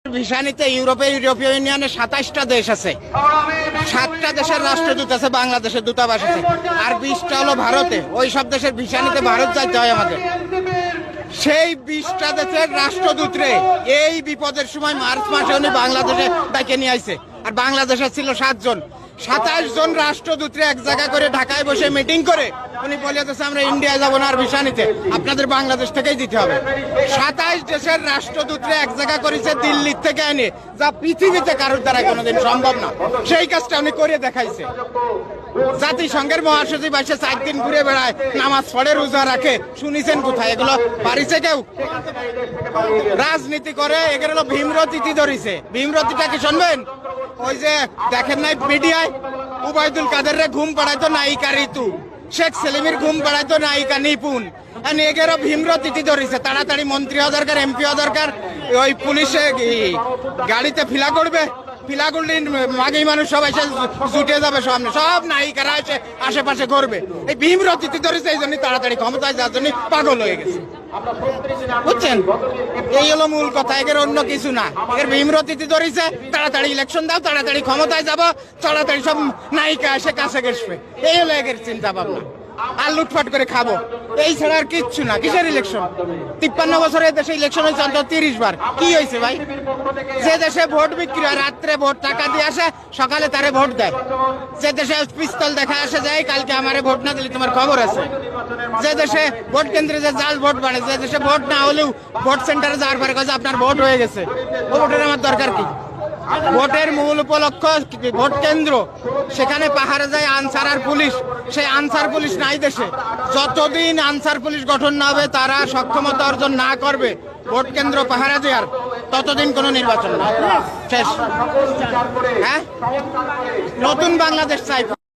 Visa নিতে ইউরোপীয় ইউনিয়নে ২৭টা দেশ আছে, 7টা দেশের রাষ্ট্রদূত আছে, বাংলাদেশের দূতাবাস আছে, আর 20টা হলো ভারতে। ওই সব দেশের ভিসা নিতে ভারত যাইতে হয় আমাদের। সেই 20টা দেশের রাষ্ট্রদূতরে এই বিপদের সময় মার্চ মাসে উনি বাংলাদেশে ডেকে নিয়ে আইছে। আর বাংলাদেশে ছিল 7 জন, 27 জন রাষ্ট্রদূতরে এক জায়গা করে ঢাকায় বসে মিটিং করে উনি বলেছে আমরা ইন্ডিয়ায় যাবো না আর ভিসা নিতে, আপনাদের বাংলাদেশ থেকেই দিতে হবে। 27 দেশের রাষ্ট্রদূতরে এক জায়গা করেছে দিল্লির থেকে এনে, যা পৃথিবীতে কারোর দ্বারা কোনোদিন সম্ভব না। সেই কাজটা উনি করে দেখাইছে। জাতিসংঘের মহাসচিব এসে 4 দিন ঘুরে বেড়ায়, নামাজ পড়ে, রোজা রাখে, শুনিছেন কোথায়? এগুলো পারিছে কেউ? রাজনীতি করে, এগুলো হলো ভীমরতিটি ধরিছে। ভীমরতিটা কি শুনবেন? ওই যে দেখেন নাই মিডিয়ায়, উবাইদুল কাদেররে ঘুম পাড়াইতো নায়িকা ঋতু, শেখ সেলিমের ঘুম পাড়াইতো নায়িকা নিপুণ। এগেরও ভীমরতিটি ধরিছে। তাড়াতাড়ি মন্ত্রী হওয়া দরকার, এমপি হওয়া দরকার, ওই পুলিশে গাড়িতে ফিলা করবে, ফিলা করলে মাগি মানুষ সব এসে জুটে যাবে সামনে, সব নায়িকারা এসে আশেপাশে করবে। এই ভীমরতিটি ধরেছে, এই জন্য তাড়াতাড়ি ক্ষমতায় যাওয়ার জন্য পাগল হয়ে গেছে, বুঝছেন? এই হলো মূল কথা, এর অন্য কিছু না। এর ভীমরতিটি ধরেছে, তাড়াতাড়ি ইলেকশন দাও, তাড়াতাড়ি ক্ষমতায় যাবো, তাড়াতাড়ি সব নায়িকা এসে কাছে ঘেসবে। এই হলো এর চিন্তা ভাবনা। আর লুটপাট করে খাবো, এই ছাড়া আর কিচ্ছু না। কিসের ইলেকশন? 53 বছরে দেশে ইলেকশন হয়েছে অন্তত 30 বার। কি হয়েছে ভাই? যে দেশে ভোট বিক্রি হয়, রাত্রে ভোট টাকা দিয়ে আসে, সকালে তারে ভোট দেয়। যে দেশে পিস্তল দেখা আসে যায়, কালকে আমারে ভোট না দিলে তোমার খবর আছে। যে দেশে ভোট কেন্দ্রে যে জাল ভোট বাড়ে, যে দেশে ভোট না হলেও ভোট সেন্টারে যাওয়ার পরে কাছে আপনার ভোট হয়ে গেছে, ও ভোটের আমার দরকার কি? ভোটের মূল উপলক্ষ ভোট কেন্দ্র, সেখানে পাহাড়ে যায় আনসার আর পুলিশ। সেই আনসার পুলিশ নাই দেশে। যতদিন আনসার পুলিশ গঠন না হবে, তারা সক্ষমতা অর্জন না করবে ভোট কেন্দ্র পাহারা দেওয়ার, ততদিন কোনো নির্বাচন না। শেষ। হ্যাঁ, নতুন বাংলাদেশ চাই।